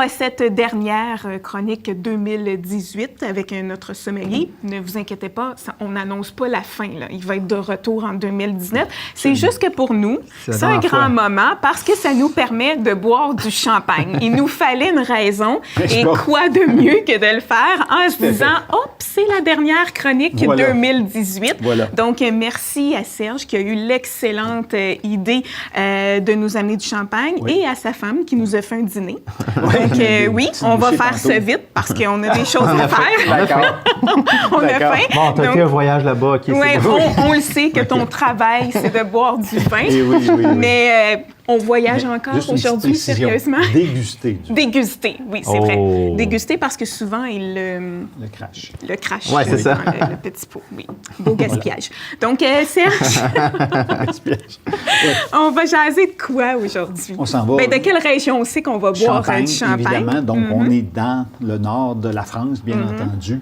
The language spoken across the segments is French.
cette dernière chronique 2018 avec notre sommelier. Ne vous inquiétez pas, on n'annonce pas la fin, là. Il va être de retour en 2019. C'est juste que pour nous, c'est un grand moment parce que ça nous permet de boire du champagne. Il nous fallait une raison. Et quoi de mieux que de le faire en se disant « Hop, c'est la dernière chronique 2018 ». Donc, merci à Serge qui a eu l'excellente idée de nous amener du champagne et à sa femme qui nous a fait un dîner. Donc, oui, on va faire ça vite parce qu'on a des choses à faire. D'accord. On a faim. Bon, t'as fait un voyage là-bas. Okay, on le sait que ton travail, c'est de boire du vin. Oui. Mais on voyage encore aujourd'hui, sérieusement. Déguster. Déguster, oui, c'est vrai. Déguster parce que souvent, il le crache. Le crache. Oui, c'est ça. Le petit pot, oui. Beau gaspillage. Donc, Serge, on va jaser de quoi aujourd'hui? On s'en va. Ben, de quelle région on sait qu'on va boire du champagne? Évidemment. Donc, on est dans le nord de la France, bien entendu.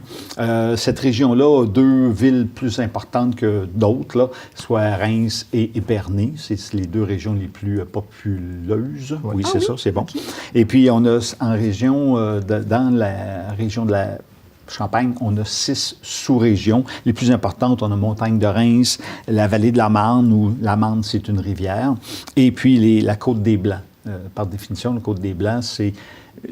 Cette région-là a deux villes plus importantes que d'autres, là, soit Reims et Épernay. C'est les deux régions les plus populeuses. Oui, c'est ça, c'est bon. Okay. Et puis, on a en région, dans la région de la Champagne, on a 6 sous-régions. Les plus importantes, on a Montagne de Reims, la vallée de la Marne, où la Marne, c'est une rivière, et puis la Côte des Blancs. Par définition, la Côte des Blancs, c'est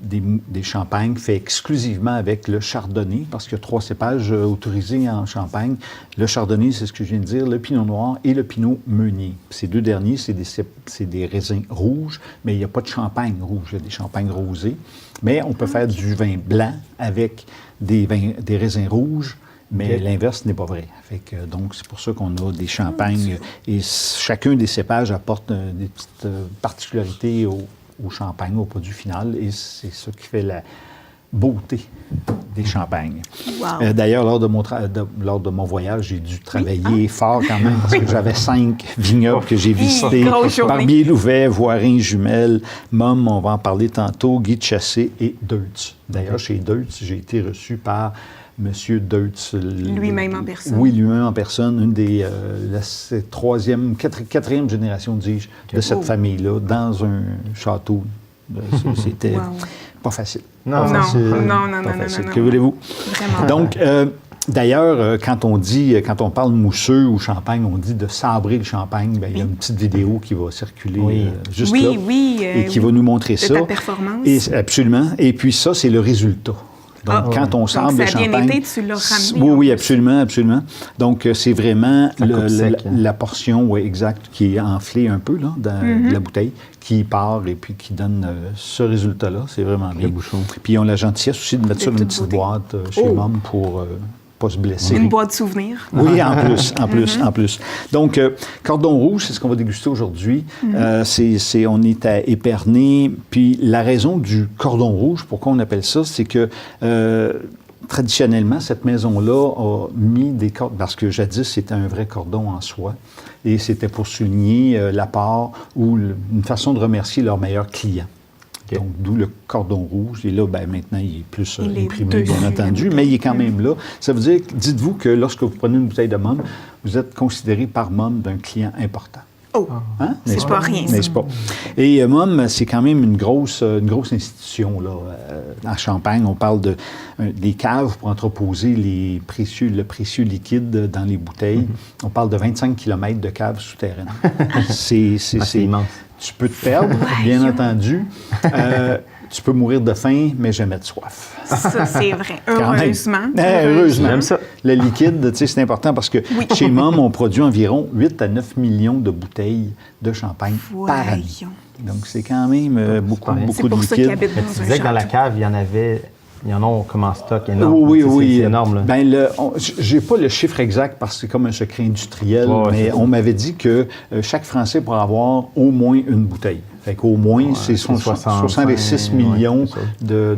des champagnes faits exclusivement avec le chardonnay, parce qu'il y a 3 cépages autorisés en Champagne. Le chardonnay, c'est ce que je viens de dire, le pinot noir et le pinot meunier. Ces 2 derniers, c'est des raisins rouges, mais il n'y a pas de champagne rouge, il y a des champagnes rosés. Mais on peut faire du vin blanc avec des raisins rouges, mais l'inverse n'est pas vrai. Donc, c'est pour ça qu'on a des champagnes. Et chacun des cépages apporte des petites particularités au champagne, au produit final, et c'est ça qui fait la beauté des champagnes. Wow. D'ailleurs, lors de mon voyage, j'ai dû travailler fort quand même, parce que j'avais 5 vignobles que j'ai visités. Barbier-Louvet, Voirin, Jumelles, Mumm, on va en parler tantôt, Guy de Chassé et Deutz. D'ailleurs, chez Deutz, j'ai été reçu par M. Deutz. Lui-même en personne. Oui, lui-même en personne, une des quatrième génération, dis-je, de cette famille-là, dans un château. C'était pas facile. Non. Que voulez-vous? Vraiment. Donc, d'ailleurs, quand on parle mousseux ou champagne, on dit de sabrer le champagne. Bien, il y a une petite vidéo qui va circuler juste là et qui va nous montrer ça. De ta performance. Absolument. Et puis ça, c'est le résultat. Donc, quand on sabre le champagne... Ça a bien été, tu l'as ramené. Oui, absolument. Donc, c'est vraiment la portion exacte qui est enflée un peu là, dans la bouteille, qui part et puis qui donne ce résultat-là. C'est vraiment bien. Puis, ils ont la gentillesse aussi de mettre ça dans une petite boîte chez Mumm pour pas se blesser. Une boîte de souvenirs. Oui, en plus. Donc, cordon rouge, c'est ce qu'on va déguster aujourd'hui. On est à Épernay. Puis la raison du cordon rouge, pourquoi on appelle ça, c'est que traditionnellement, cette maison-là a mis des cordes, parce que jadis, c'était un vrai cordon en soie. Et c'était pour souligner l'apport ou une façon de remercier leurs meilleurs clients. Okay. Donc, d'où le cordon rouge. Et là, bien, maintenant, il est plus imprimé, bien entendu, mais il est quand même là. Ça veut dire, dites-vous que lorsque vous prenez une bouteille de Mumm, vous êtes considéré par Mumm d'un client important. Oh! Hein? C'est pas rien, ça. N'est-ce pas? Et Mumm, c'est quand même une grosse institution, là. En Champagne, on parle des caves pour entreposer le précieux liquide dans les bouteilles. On parle de 25 km de caves souterraines. C'est immense. Tu peux te perdre, bien entendu. Tu peux mourir de faim, mais jamais de soif. Ça, c'est vrai. Heureusement. Heureusement. J'aime ça. Le liquide, tu sais, c'est important parce que chez Mumm, on produit environ 8 à 9 millions de bouteilles de champagne par année. Donc, c'est quand même beaucoup de liquide. C'est pour ça qu'ils habitent dans un Tu disais que dans la cave, il y en a comme en stock énorme. Oui. C'est énorme. Là. Bien, j'ai pas le chiffre exact parce que c'est comme un secret industriel, mais on m'avait dit que chaque Français pourrait avoir au moins une bouteille. Fait qu'au moins, c'est 66 millions de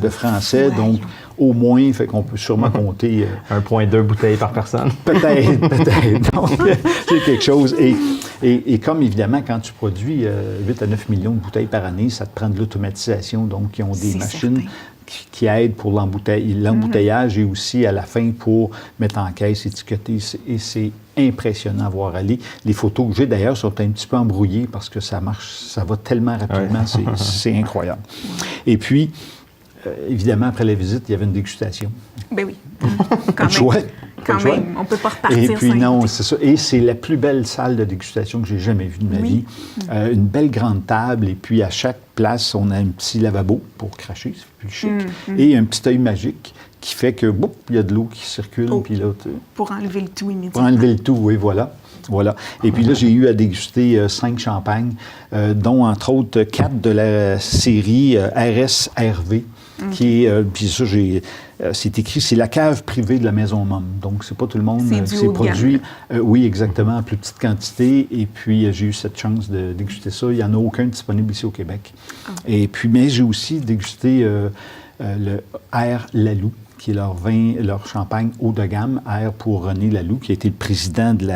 Français. Donc, au moins, fait qu'on peut sûrement compter... 1,2 bouteilles par personne. Peut-être. Donc, c'est quelque chose. Et comme, évidemment, quand tu produis 8 à 9 millions de bouteilles par année, ça te prend de l'automatisation. Donc, ils ont des machines qui aide pour l'embouteillage et aussi à la fin pour mettre en caisse, étiqueter. Et c'est impressionnant à voir aller. Les photos que j'ai d'ailleurs sont un petit peu embrouillées parce que ça marche, ça va tellement rapidement, c'est incroyable. Et puis, évidemment, après la visite, il y avait une dégustation. Ben oui. Quand même. Chouette. Quand même. On ne peut pas repartir Et puis sans non, goûter. c'est ça. Et c'est la plus belle salle de dégustation que j'ai jamais vue de ma vie. Une belle grande table. Et puis à chaque place, on a un petit lavabo pour cracher, c'est plus chic. Et un petit œil magique qui fait que, boum, il y a de l'eau qui circule. Puis là, Pour enlever le tout immédiatement. pour enlever le tout, oui, voilà. Voilà. Et puis là, j'ai eu à déguster 5 champagnes, dont entre autres 4 de la série RSRV, qui est, puis ça, c'est écrit, c'est la cave privée de la Maison Mumm. Donc, c'est pas tout le monde C'est qui du s'est haut de gamme. produit. Oui, exactement, en plus petite quantité. Et puis, j'ai eu cette chance de déguster ça. Il n'y en a aucun disponible ici au Québec. Et puis, mais j'ai aussi dégusté le R Laloux, qui est leur champagne haut de gamme, R pour René Laloux, qui a été le président de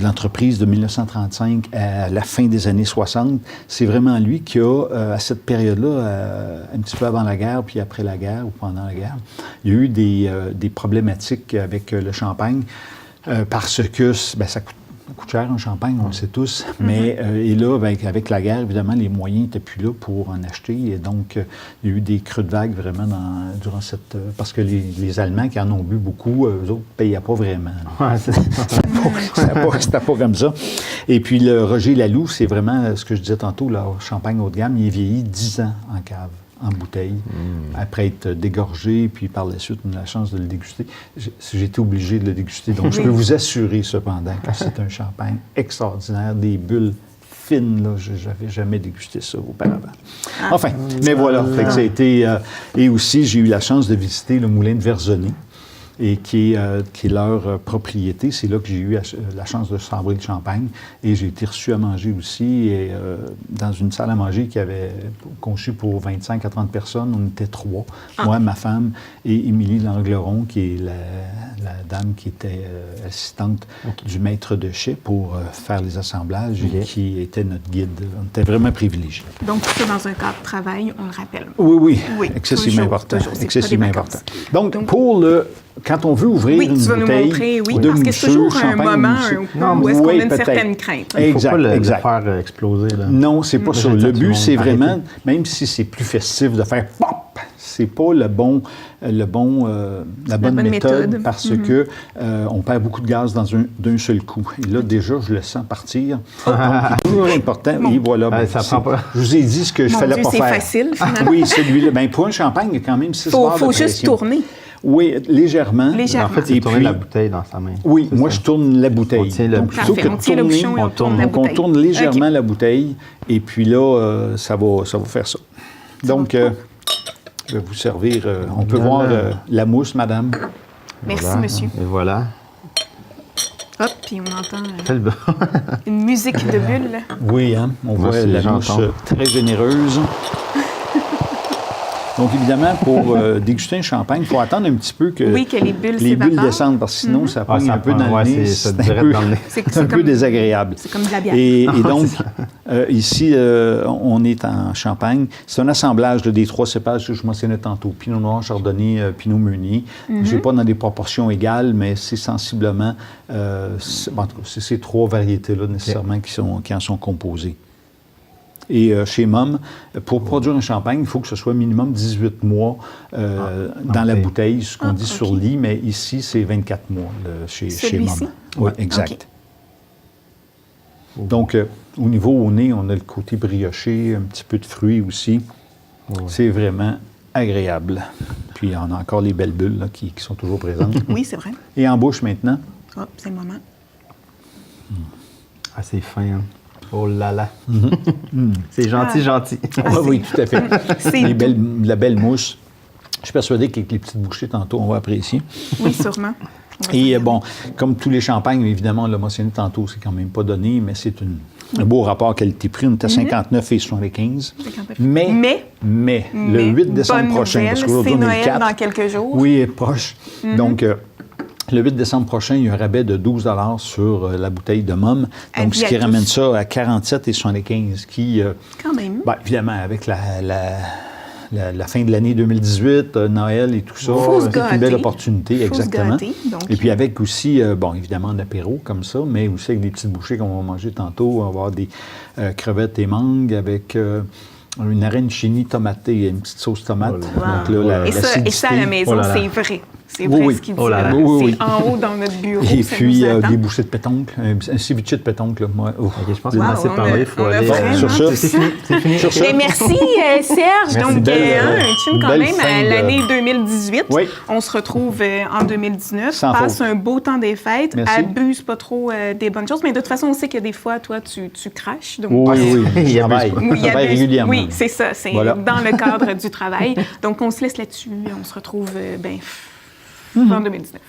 l'entreprise de 1935 à la fin des années 60. C'est vraiment lui qui a, à cette période-là, un petit peu avant la guerre, puis après la guerre ou pendant la guerre, il y a eu des problématiques avec le champagne parce que ça coûte cher un champagne, on le sait tous. Mais et là, avec la guerre, évidemment, les moyens n'étaient plus là pour en acheter. Et donc, il y a eu des creux de vague vraiment durant cette... parce que les Allemands qui en ont bu beaucoup, eux autres ne payaient pas vraiment. Ouais, C'était pas comme ça. Et puis, le Roger Laloux, c'est vraiment ce que je disais tantôt, leur champagne haut de gamme, il est vieilli 10 ans en cave, en bouteille, après être dégorgé, puis par la suite, on a la chance de le déguster. J'ai été obligé de le déguster. Donc, je peux vous assurer, cependant, que c'est un champagne extraordinaire, des bulles fines, là. Je n'avais jamais dégusté ça auparavant. Enfin, mais voilà. Fait que ça a été... et aussi, j'ai eu la chance de visiter le moulin de Verzonnet, et qui est leur propriété. C'est là que j'ai eu la chance de sabrer le champagne. Et j'ai été reçu à manger aussi, et, dans une salle à manger qui avait conçue pour 25 à 30 personnes. On était 3. Moi, ma femme et Émilie Langleron, qui est la dame qui était assistante du maître de chai pour faire les assemblages et qui était notre guide. On était vraiment privilégiés. Donc, tout ça dans un cadre de travail, on le rappelle. Oui, Oui, excessivement toujours, important. toujours. C'est Excessivement pas des important. vacances. Donc, pour quand on veut ouvrir une tu vas bouteille nous montrer, oui, de parce que c'est toujours un champagne moment mousseux. où est-ce qu'on a une peut-être. certaine crainte. Il ne faut Exact, pas le exact. faire exploser. Là. Non, c'est pas ça. J'ai dit à Le tout but, monde, c'est vraiment, arrêtez. même si c'est plus festif de faire pop, c'est pas la bonne méthode parce que on perd beaucoup de gaz d'un seul coup. Et là, déjà, je le sens partir. Donc, c'est toujours important. Et voilà. Ben, ça prend pas. Je vous ai dit ce que je Mon fallait Dieu, pas c'est faire. facile, finalement. Oui, celui-là. Bien, pour un champagne, il y a quand même 6 Faut barres de pression. juste tourner. Oui, légèrement. Légèrement. En fait, c'est Et tourner puis- la bouteille dans sa main. Oui, C'est moi, ça. je tourne la bouteille. On tient le Donc, bouchon. plutôt Parfait. que On de tient le tourner, bouchon et on tourne la donc, on bouteille. tourne légèrement OK. la bouteille, et puis là, ça va faire ça. Donc, je vais vous servir. On peut voir la mousse, madame. Merci, Voilà. monsieur. Et voilà. Hop, puis on entend Quel beau. une musique de bulle. là. Oui, hein? On voit Merci, la j'entends. mousse très généreuse. Donc, évidemment, pour déguster un champagne, il faut attendre un petit peu que Oui, que les bulles les bulles s'évaporent. descendent, parce que sinon, ça Ah, pogne ça un peu prend- dans ouais, le nez. ça C'est direct dans le nez. C'est un peu comme- désagréable. C'est comme de la bière. Et donc, ici, on est en Champagne. C'est un assemblage des 3 cépages que je mentionnais tantôt. Pinot Noir, Chardonnay, Pinot Meunier. Je n'ai pas dans des proportions égales, mais c'est sensiblement... en tout cas, c'est ces 3 variétés-là, nécessairement, qui en sont composées. Et chez Mumm, pour produire un champagne, il faut que ce soit minimum 18 mois dans la bouteille, ce qu'on dit sur lit, mais ici, c'est 24 mois chez Celui-ci? Mumm. Oui, exact. OK. Donc, au niveau au nez, on a le côté brioché, un petit peu de fruits aussi. C'est vraiment agréable. Puis, on a encore les belles bulles là, qui sont toujours présentes. Oui, c'est vrai. Et en bouche maintenant. Hop, c'est le moment. Ah, c'est fin. Hein. Oh là là. C'est gentil, gentil. Ah, oui, tout à fait. C'est La belle mousse. Je suis persuadé qu'avec les petites bouchées, tantôt, on va apprécier. Oui, sûrement. On va Et regarder. bon, comme tous les champagnes, évidemment, on l'a mentionné tantôt, c'est quand même pas donné, mais c'est un beau rapport qualité-prix. On est à 59 et 75. 59. Mais le 8 décembre bonne prochain, nouvelle, parce qu'aujourd'hui, c'est on est le Noël 4. dans quelques jours. Oui, est proche. Donc, le 8 décembre prochain, il y a un rabais de 12 $ sur la bouteille de Mumm. Donc, ce Avis qui à ramène tous. ça à 47 et 75, qui, Quand même. bien, évidemment, avec la fin de l'année 2018, Noël et tout ça. Faut se C'est une belle gâter. opportunité, Faut se exactement. gâter, donc. Et puis avec aussi, bon, évidemment, un apéro comme ça, mais aussi avec des petites bouchées qu'on va manger tantôt. On va avoir des crevettes et mangues avec une arancini tomatée, une petite sauce tomate. Wow. Donc là, Et ça, à la maison, Oh là là. c'est vrai. C'est vrai Oui, ce qu'il dit. Oh là là. là. Oui, oui. C'est en haut dans notre bureau. Et ça puis nous attend. des bouchées de pétoncle, un ceviche de pétoncle. Là, moi, ouf. Ok, je pense qu'on Wow, a assez on parlé. a- Il faut on a aller. vraiment Sur ce, C'est fini. C'est fini. Sur ce. Mais merci, Serge. Merci, Donc, belle, un tune quand belle même fin à de- l'année 2018. Oui. On se retrouve en 2019. Sans Passe faute. un beau temps des fêtes. Merci. Abuse pas trop des bonnes choses. Mais de toute façon, on sait que des fois, toi, tu craches. Donc, Oui, oui, Il je travaille. abuse Oui, Je travaille abuse. régulièrement. Oui, c'est ça. C'est Voilà. dans le cadre du travail. Donc, on se laisse là-dessus. On se retrouve en 2019.